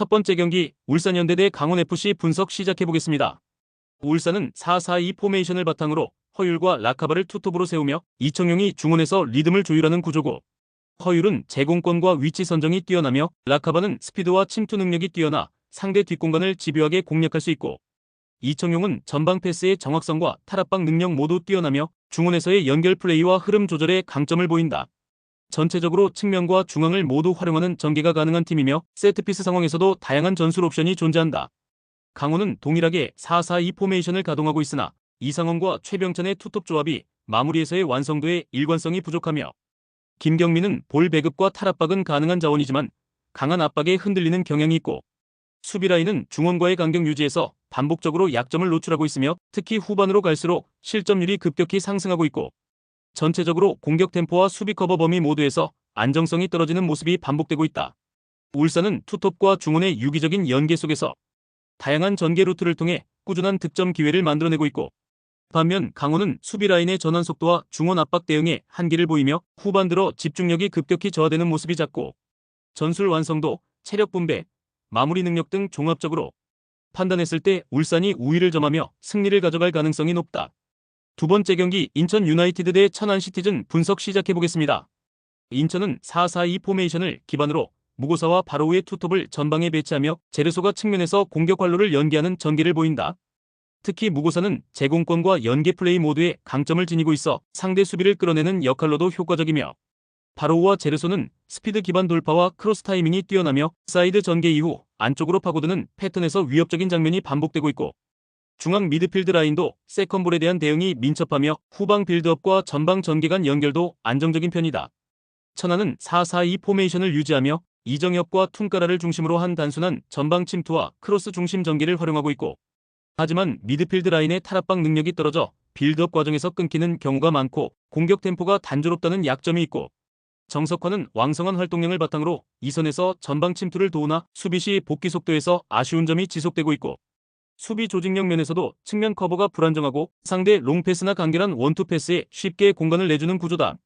첫 번째 경기 울산현대 대 강원FC 분석 시작해보겠습니다. 울산은 4-4-2 포메이션을 바탕으로 허율과 라카바를 투톱으로 세우며 이청용이 중원에서 리듬을 조율하는 구조고, 허율은 제공권과 위치 선정이 뛰어나며 라카바는 스피드와 침투 능력이 뛰어나 상대 뒷공간을 집요하게 공략할 수 있고, 이청용은 전방 패스의 정확성과 탈압박 능력 모두 뛰어나며 중원에서의 연결 플레이와 흐름 조절에 강점을 보인다. 전체적으로 측면과 중앙을 모두 활용하는 전개가 가능한 팀이며 세트피스 상황에서도 다양한 전술 옵션이 존재한다. 강원은 동일하게 4-4-2 포메이션을 가동하고 있으나 이상원과 최병찬의 투톱 조합이 마무리에서의 완성도에 일관성이 부족하며, 김경민은 볼 배급과 탈압박은 가능한 자원이지만 강한 압박에 흔들리는 경향이 있고, 수비라인은 중원과의 간격 유지에서 반복적으로 약점을 노출하고 있으며 특히 후반으로 갈수록 실점률이 급격히 상승하고 있고, 전체적으로 공격 템포와 수비 커버 범위 모두에서 안정성이 떨어지는 모습이 반복되고 있다. 울산은 투톱과 중원의 유기적인 연계 속에서 다양한 전개 루트를 통해 꾸준한 득점 기회를 만들어내고 있고, 반면 강원은 수비 라인의 전환 속도와 중원 압박 대응에 한계를 보이며 후반 들어 집중력이 급격히 저하되는 모습이 잦고, 전술 완성도, 체력 분배, 마무리 능력 등 종합적으로 판단했을 때 울산이 우위를 점하며 승리를 가져갈 가능성이 높다. 두 번째 경기 인천 유나이티드 대 천안 시티즌 분석 시작해보겠습니다. 인천은 4-4-2 포메이션을 기반으로 무고사와 바로우의 투톱을 전방에 배치하며 제르소가 측면에서 공격 활로를 연계하는 전개를 보인다. 특히 무고사는 제공권과 연계 플레이 모두에 강점을 지니고 있어 상대 수비를 끌어내는 역할로도 효과적이며, 바로우와 제르소는 스피드 기반 돌파와 크로스 타이밍이 뛰어나며 사이드 전개 이후 안쪽으로 파고드는 패턴에서 위협적인 장면이 반복되고 있고, 중앙 미드필드 라인도 세컨볼에 대한 대응이 민첩하며 후방 빌드업과 전방 전개 간 연결도 안정적인 편이다. 천안은 4-4-2 포메이션을 유지하며 이정엽과 퉁까라를 중심으로 한 단순한 전방 침투와 크로스 중심 전개를 활용하고 있고, 하지만 미드필드 라인의 탈압박 능력이 떨어져 빌드업 과정에서 끊기는 경우가 많고 공격 템포가 단조롭다는 약점이 있고, 정석화는 왕성한 활동량을 바탕으로 이선에서 전방 침투를 도우나 수비 시 복귀 속도에서 아쉬운 점이 지속되고 있고, 수비 조직력 면에서도 측면 커버가 불안정하고 상대 롱패스나 간결한 원투 패스에 쉽게 공간을 내주는 구조다.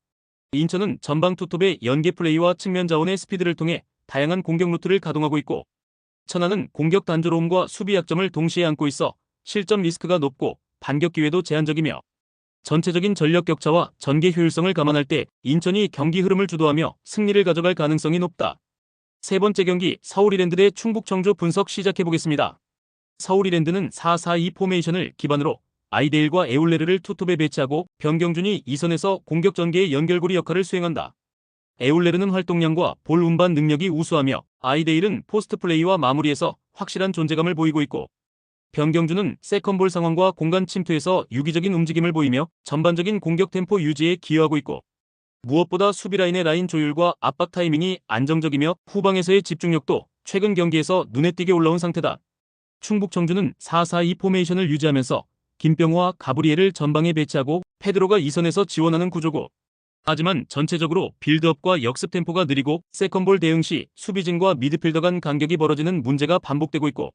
인천은 전방 투톱의 연계 플레이와 측면 자원의 스피드를 통해 다양한 공격 루트를 가동하고 있고, 천안은 공격 단조로움과 수비 약점을 동시에 안고 있어 실점 리스크가 높고 반격 기회도 제한적이며, 전체적인 전력 격차와 전개 효율성을 감안할 때 인천이 경기 흐름을 주도하며 승리를 가져갈 가능성이 높다. 세 번째 경기 서울 이랜드 대 충북 청주 분석 시작해보겠습니다. 서울 이랜드는 4-4-2 포메이션을 기반으로 아이데일과 에울레르를 투톱에 배치하고 변경준이 이선에서 공격 전개의 연결고리 역할을 수행한다. 에울레르는 활동량과 볼 운반 능력이 우수하며 아이데일은 포스트 플레이와 마무리에서 확실한 존재감을 보이고 있고, 변경준은 세컨볼 상황과 공간 침투에서 유기적인 움직임을 보이며 전반적인 공격 템포 유지에 기여하고 있고, 무엇보다 수비라인의 라인 조율과 압박 타이밍이 안정적이며 후방에서의 집중력도 최근 경기에서 눈에 띄게 올라온 상태다. 충북 청주는 4-4-2 포메이션을 유지하면서 김병호와 가브리엘을 전방에 배치하고 페드로가 이선에서 지원하는 구조고, 하지만 전체적으로 빌드업과 역습 템포가 느리고 세컨볼 대응 시 수비진과 미드필더 간 간격이 벌어지는 문제가 반복되고 있고,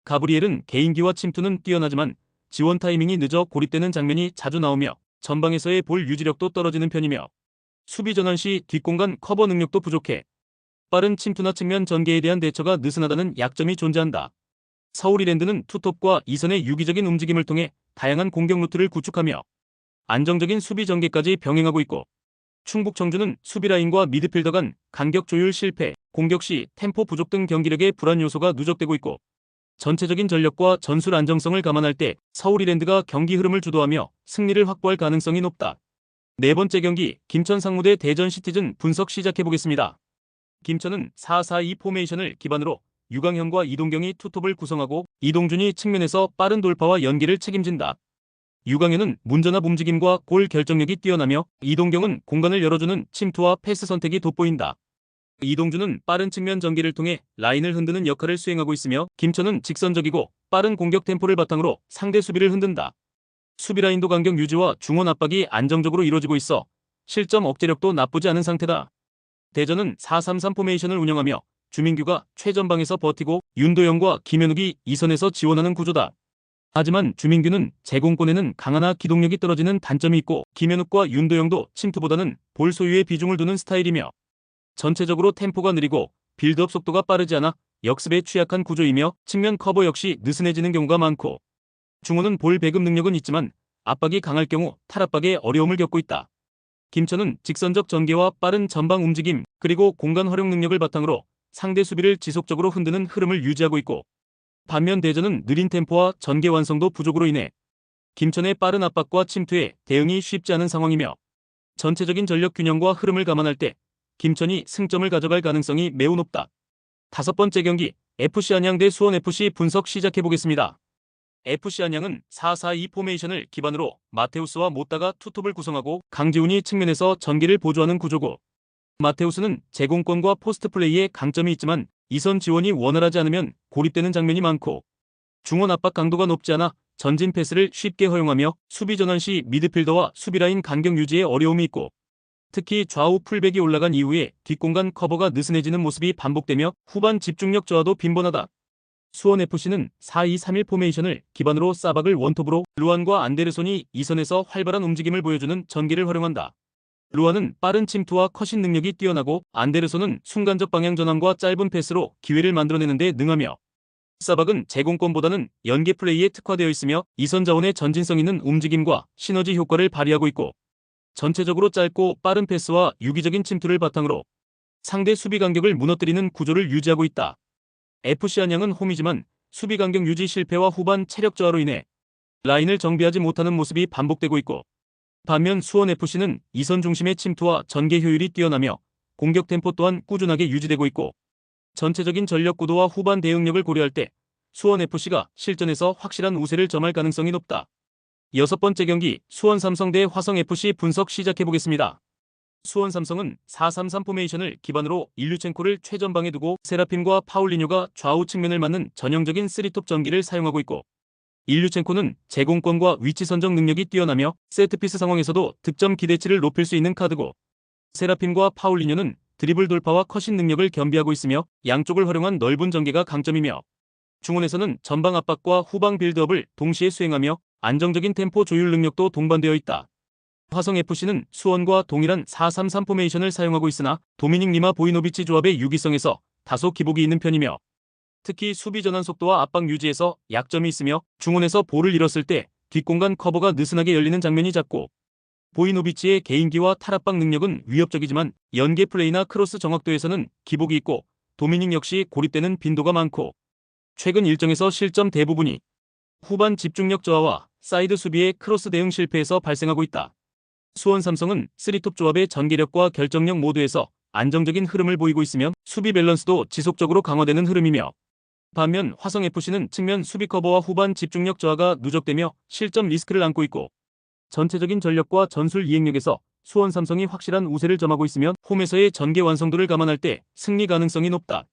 가브리엘은 개인기와 침투는 뛰어나지만 지원 타이밍이 늦어 고립되는 장면이 자주 나오며 전방에서의 볼 유지력도 떨어지는 편이며, 수비 전환 시 뒷공간 커버 능력도 부족해 빠른 침투나 측면 전개에 대한 대처가 느슨하다는 약점이 존재한다. 서울 이랜드는 투톱과 이선의 유기적인 움직임을 통해 다양한 공격 루트를 구축하며 안정적인 수비 전개까지 병행하고 있고, 충북 청주는 수비 라인과 미드필더 간 간격 조율 실패, 공격 시 템포 부족 등 경기력의 불안 요소가 누적되고 있고, 전체적인 전력과 전술 안정성을 감안할 때 서울 이랜드가 경기 흐름을 주도하며 승리를 확보할 가능성이 높다. 네 번째 경기 김천 상무 대 대전 시티즌 분석 시작해보겠습니다. 김천은 4-4-2 포메이션을 기반으로 유강현과 이동경이 투톱을 구성하고 이동준이 측면에서 빠른 돌파와 연계를 책임진다. 유강현은 문전압 움직임과 골 결정력이 뛰어나며 이동경은 공간을 열어주는 침투와 패스 선택이 돋보인다. 이동준은 빠른 측면 전개를 통해 라인을 흔드는 역할을 수행하고 있으며 김천은 직선적이고 빠른 공격 템포를 바탕으로 상대 수비를 흔든다. 수비 라인도 간격 유지와 중원 압박이 안정적으로 이루어지고 있어 실점 억제력도 나쁘지 않은 상태다. 대전은 4-3-3 포메이션을 운영하며 주민규가 최전방에서 버티고 윤도영과 김현욱이 이선에서 지원하는 구조다. 하지만 주민규는 제공권에는 강하나 기동력이 떨어지는 단점이 있고, 김현욱과 윤도영도 침투보다는 볼 소유에 비중을 두는 스타일이며 전체적으로 템포가 느리고 빌드업 속도가 빠르지 않아 역습에 취약한 구조이며 측면 커버 역시 느슨해지는 경우가 많고, 중원은 볼 배급 능력은 있지만 압박이 강할 경우 탈압박에 어려움을 겪고 있다. 김천은 직선적 전개와 빠른 전방 움직임, 그리고 공간 활용 능력을 바탕으로 상대 수비를 지속적으로 흔드는 흐름을 유지하고 있고, 반면 대전은 느린 템포와 전개 완성도 부족으로 인해 김천의 빠른 압박과 침투에 대응이 쉽지 않은 상황이며, 전체적인 전력 균형과 흐름을 감안할 때 김천이 승점을 가져갈 가능성이 매우 높다. 다섯 번째 경기, FC 안양 대 수원FC 분석 시작해보겠습니다. FC 안양은 4-4-2 포메이션을 기반으로 마테우스와 모따가 투톱을 구성하고 강지훈이 측면에서 전개를 보조하는 구조고, 마테우스는 제공권과 포스트 플레이에 강점이 있지만 이선 지원이 원활하지 않으면 고립되는 장면이 많고, 중원 압박 강도가 높지 않아 전진 패스를 쉽게 허용하며 수비 전환 시 미드필더와 수비라인 간격 유지에 어려움이 있고, 특히 좌우 풀백이 올라간 이후에 뒷공간 커버가 느슨해지는 모습이 반복되며 후반 집중력 저하도 빈번하다. 수원FC는 4-2-3-1 포메이션을 기반으로 사박을 원톱으로 루안과 안데르손이 이선에서 활발한 움직임을 보여주는 전개를 활용한다. 루안은 빠른 침투와 컷신 능력이 뛰어나고, 안데르손은 순간적 방향 전환과 짧은 패스로 기회를 만들어내는 데 능하며, 사박은 제공권보다는 연계 플레이에 특화되어 있으며 이선 자원의 전진성 있는 움직임과 시너지 효과를 발휘하고 있고, 전체적으로 짧고 빠른 패스와 유기적인 침투를 바탕으로 상대 수비 간격을 무너뜨리는 구조를 유지하고 있다. FC 안양은 홈이지만 수비 간격 유지 실패와 후반 체력 저하로 인해 라인을 정비하지 못하는 모습이 반복되고 있고, 반면 수원FC는 이선 중심의 침투와 전개 효율이 뛰어나며 공격 템포 또한 꾸준하게 유지되고 있고, 전체적인 전력 구도와 후반 대응력을 고려할 때 수원FC가 실전에서 확실한 우세를 점할 가능성이 높다. 여섯 번째 경기, 수원 삼성 대 화성FC 분석 시작해보겠습니다. 수원 삼성은 4-3-3 포메이션을 기반으로 일류첸코를 최전방에 두고 세라핌과 파울리뇨가 좌우 측면을 맞는 전형적인 3톱 전기를 사용하고 있고, 일류첸코는 제공권과 위치 선정 능력이 뛰어나며 세트피스 상황에서도 득점 기대치를 높일 수 있는 카드고, 세라핌과 파울리뇨는 드리블 돌파와 컷신 능력을 겸비하고 있으며 양쪽을 활용한 넓은 전개가 강점이며, 중원에서는 전방 압박과 후방 빌드업을 동시에 수행하며 안정적인 템포 조율 능력도 동반되어 있다. 화성FC는 수원과 동일한 4-3-3 포메이션을 사용하고 있으나 도미닉 리마 보이노비치 조합의 유기성에서 다소 기복이 있는 편이며, 특히 수비 전환 속도와 압박 유지에서 약점이 있으며 중원에서 볼을 잃었을 때 뒷공간 커버가 느슨하게 열리는 장면이 잦고, 보이노비치의 개인기와 탈압박 능력은 위협적이지만 연계 플레이나 크로스 정확도에서는 기복이 있고, 도미닉 역시 고립되는 빈도가 많고, 최근 일정에서 실점 대부분이 후반 집중력 저하와 사이드 수비의 크로스 대응 실패에서 발생하고 있다. 수원 삼성은 3톱 조합의 전개력과 결정력 모두에서 안정적인 흐름을 보이고 있으며 수비 밸런스도 지속적으로 강화되는 흐름이며, 반면 화성FC는 측면 수비 커버와 후반 집중력 저하가 누적되며 실점 리스크를 안고 있고, 전체적인 전력과 전술 이행력에서 수원 삼성이 확실한 우세를 점하고 있으며 홈에서의 전개 완성도를 감안할 때 승리 가능성이 높다.